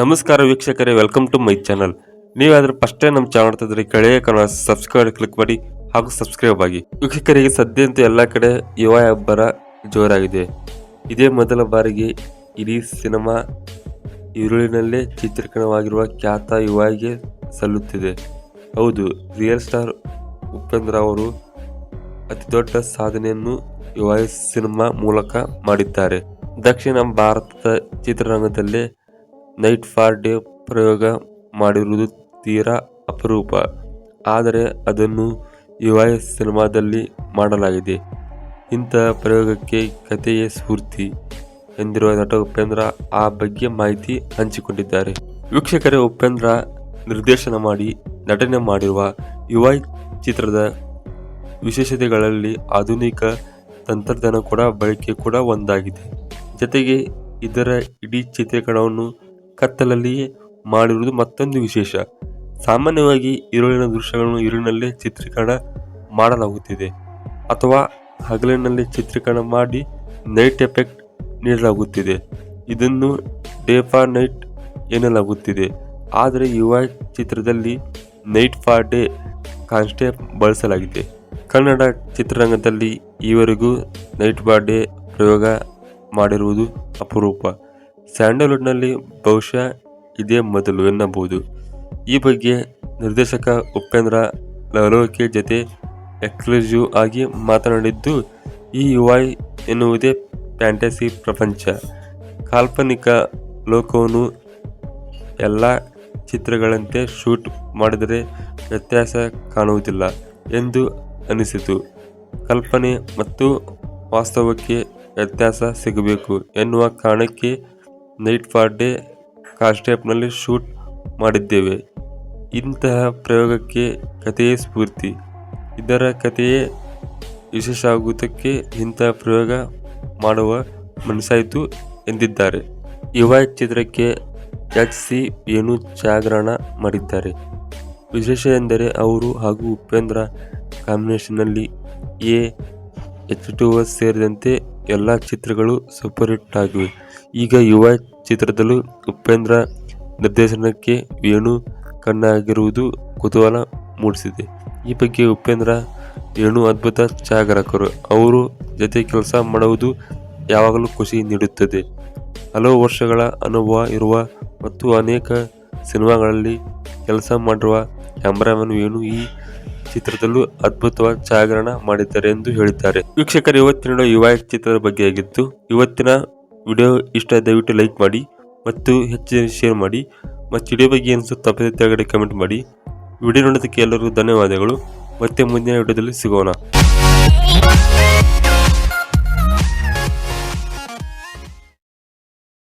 ನಮಸ್ಕಾರ ವೀಕ್ಷಕರೇ, welcome to my channel. ನೀವಾದ್ರೆ ಫಸ್ಟ್ ಟೈಮ್ ನಮ್ಮ ಚಾನಲ್ ನೋಡ್ತಿದ್ರೆ ಕೆಳಗೆ ಕಾಣುವ ಸಬ್ಸ್ಕ್ರೈಬ್ ಕ್ಲಿಕ್ ಮಾಡಿ ಹಾಗೂ ಸಬ್ಸ್ಕ್ರೈಬ್ ಆಗಿ. ವೀಕ್ಷಕರಿಗೆ ಸದ್ಯಂತೂ ಎಲ್ಲ ಕಡೆ ಯುವ ಅಬ್ಬರ ಜೋರಾಗಿದೆ. ಇದೇ ಮೊದಲ ಬಾರಿಗೆ ಇಡೀ ಸಿನಿಮಾ ಈರುಳಿನಲ್ಲೇ ಚಿತ್ರೀಕರಣವಾಗಿರುವ ಖ್ಯಾತ ಯುವಗೆ ಸಲ್ಲುತ್ತಿದೆ. ಹೌದು, ರಿಯಲ್ ಸ್ಟಾರ್ ಉಪೇಂದ್ರ ಅವರು ಅತಿದೊಡ್ಡ ಸಾಧನೆಯನ್ನು ಯುವ ಸಿನಿಮಾ ಮೂಲಕ ಮಾಡಿದ್ದಾರೆ. ದಕ್ಷಿಣ ಭಾರತದ ಚಿತ್ರರಂಗದಲ್ಲೇ ನೈಟ್ ಫಾರ್ ಡೇ ಪ್ರಯೋಗ ಮಾಡಿರುವುದು ತೀರಾ ಅಪರೂಪ. ಆದರೆ ಅದನ್ನು ಯುವ ಸಿನಿಮಾದಲ್ಲಿ ಮಾಡಲಾಗಿದೆ. ಇಂತಹ ಪ್ರಯೋಗಕ್ಕೆ ಕಥೆಯೇ ಸ್ಫೂರ್ತಿ ಎಂದಿರುವ ನಟ ಉಪೇಂದ್ರ ಆ ಬಗ್ಗೆ ಮಾಹಿತಿ ಹಂಚಿಕೊಂಡಿದ್ದಾರೆ. ವೀಕ್ಷಕರೇ, ಉಪೇಂದ್ರ ನಿರ್ದೇಶನ ಮಾಡಿ ನಟನೆ ಮಾಡಿರುವ ಯುವ ಚಿತ್ರದ ವಿಶೇಷತೆಗಳಲ್ಲಿ ಆಧುನಿಕ ತಂತ್ರಜ್ಞಾನ ಕೂಡ ಬಳಕೆ ಕೂಡ ಒಂದಾಗಿದೆ. ಜೊತೆಗೆ ಇದರ ಇಡೀ ಚಿತ್ರೀಕರಣವನ್ನು ಕತ್ತಲಲ್ಲಿಯೇ ಮಾಡಿರುವುದು ಮತ್ತೊಂದು ವಿಶೇಷ. ಸಾಮಾನ್ಯವಾಗಿ ಈರುಳಿನ ದೃಶ್ಯಗಳನ್ನು ಈರುಳಿನಲ್ಲೇ ಚಿತ್ರೀಕರಣ ಮಾಡಲಾಗುತ್ತಿದೆ ಅಥವಾ ಹಗಲಿನಲ್ಲಿ ಚಿತ್ರೀಕರಣ ಮಾಡಿ ನೈಟ್ ಎಫೆಕ್ಟ್ ನೀಡಲಾಗುತ್ತಿದೆ. ಇದನ್ನು ಡೇ ಫಾರ್ ನೈಟ್ ಎನ್ನಲಾಗುತ್ತಿದೆ. ಆದರೆ ಯುವ ಚಿತ್ರದಲ್ಲಿ ನೈಟ್ ಫಾರ್ ಡೇ ಕಾನ್ಸೆಪ್ಟ್ ಬಳಸಲಾಗಿದೆ. ಕನ್ನಡ ಚಿತ್ರರಂಗದಲ್ಲಿ ಈವರೆಗೂ ನೈಟ್ ಫಾರ್ ಡೇ ಪ್ರಯೋಗ ಮಾಡಿರುವುದು ಅಪರೂಪ. ಸ್ಯಾಂಡಲ್ವುಡ್ನಲ್ಲಿ ಬಹುಶಃ ಇದೇ ಮೊದಲು ಎನ್ನಬಹುದು. ಈ ಬಗ್ಗೆ ನಿರ್ದೇಶಕ ಉಪೇಂದ್ರ ಲವಲವಿಕೆ ಜೊತೆ ಎಕ್ಸ್ಕ್ಲೂಸಿವ್ ಆಗಿ ಮಾತನಾಡಿದ್ದು, ಈ ಯುವ ಎನ್ನುವುದೇ ಫ್ಯಾಂಟಸಿ ಪ್ರಪಂಚ, ಕಾಲ್ಪನಿಕ ಲೋಕವನ್ನು ಎಲ್ಲ ಚಿತ್ರಗಳಂತೆ ಶೂಟ್ ಮಾಡಿದರೆ ವ್ಯತ್ಯಾಸ ಕಾಣುವುದಿಲ್ಲ ಎಂದು ಅನಿಸಿತು. ಕಲ್ಪನೆ ಮತ್ತು ವಾಸ್ತವಕ್ಕೆ ವ್ಯತ್ಯಾಸ ಸಿಗಬೇಕು ಎನ್ನುವ ಕಾರಣಕ್ಕೆ ನೈಟ್ ಫಾರ್ ಡೇ ಕಾನ್ಸೆಪ್ಟ್ನಲ್ಲಿ ಶೂಟ್ ಮಾಡಿದ್ದೇವೆ. ಇಂತಹ ಪ್ರಯೋಗಕ್ಕೆ ಕಥೆಯೇ ಸ್ಫೂರ್ತಿ. ಇದರ ಕಥೆಯೇ ವಿಶೇಷ ಆಗುವುದಕ್ಕೆ ಇಂತಹ ಪ್ರಯೋಗ ಮಾಡುವ ಮನಸ್ಸಾಯಿತು ಎಂದಿದ್ದಾರೆ. ಯುವ ಚಿತ್ರಕ್ಕೆ ಎಚ್.ಸಿ. ವೇಣು ಛಾಯಾಗ್ರಹಣ ಮಾಡಿದ್ದಾರೆ. ವಿಶೇಷ ಎಂದರೆ ಅವರು ಹಾಗೂ ಉಪೇಂದ್ರ ಕಾಂಬಿನೇಷನ್ನಲ್ಲಿ H2O ಸೇರಿದಂತೆ ಎಲ್ಲ ಚಿತ್ರಗಳು ಸೂಪರ್ ಹಿಟ್ ಆಗಿವೆ. ಈಗ ಯುವ ಚಿತ್ರದಲ್ಲೂ ಉಪೇಂದ್ರ ನಿರ್ದೇಶನಕ್ಕೆ ವೇಣು ಕಣ್ಣಾಗಿರುವುದು ಕುತೂಹಲ ಮೂಡಿಸಿದೆ. ಈ ಬಗ್ಗೆ ಉಪೇಂದ್ರ ವೇಣು ಅದ್ಭುತ ಛಾಯಾಗ್ರಾಹಕರು. ಅವರು ಜೊತೆ ಕೆಲಸ ಮಾಡುವುದು ಯಾವಾಗಲೂ ಖುಷಿ ನೀಡುತ್ತದೆ. ಹಲವು ವರ್ಷಗಳ ಅನುಭವ ಇರುವ ಮತ್ತು ಅನೇಕ ಸಿನಿಮಾಗಳಲ್ಲಿ ಕೆಲಸ ಮಾಡಿರುವ ಕ್ಯಾಮರಾಮನ್ ವೇಣು ಈ ಚಿತ್ರದಲ್ಲೂ ಅದ್ಭುತವಾದ ಛಾಯಾಗ್ರಹಣ ಮಾಡಿದ್ದಾರೆ ಎಂದು ಹೇಳಿದ್ದಾರೆ. ವೀಕ್ಷಕರು, ಇವತ್ತಿನ ಯುವ ಚಿತ್ರದ ಬಗ್ಗೆ ಆಗಿತ್ತು. ಇವತ್ತಿನ ವಿಡಿಯೋ ಇಷ್ಟ ದಯವಿಟ್ಟು ಲೈಕ್ ಮಾಡಿ ಮತ್ತು ಹೆಚ್ಚಿನ ಶೇರ್ ಮಾಡಿ ಮತ್ತು ವಿಡಿಯೋ ಬಗ್ಗೆ ಅನಿಸುತ್ತೆ ತಪ್ಪದೆ ಕೆಳಗಡೆ ಕಮೆಂಟ್ ಮಾಡಿ. ವಿಡಿಯೋ ನೋಡೋದಕ್ಕೆ ಎಲ್ಲರಿಗೂ ಧನ್ಯವಾದಗಳು. ಮತ್ತೆ ಮುಂದಿನ ವಿಡಿಯೋದಲ್ಲಿ ಸಿಗೋಣ.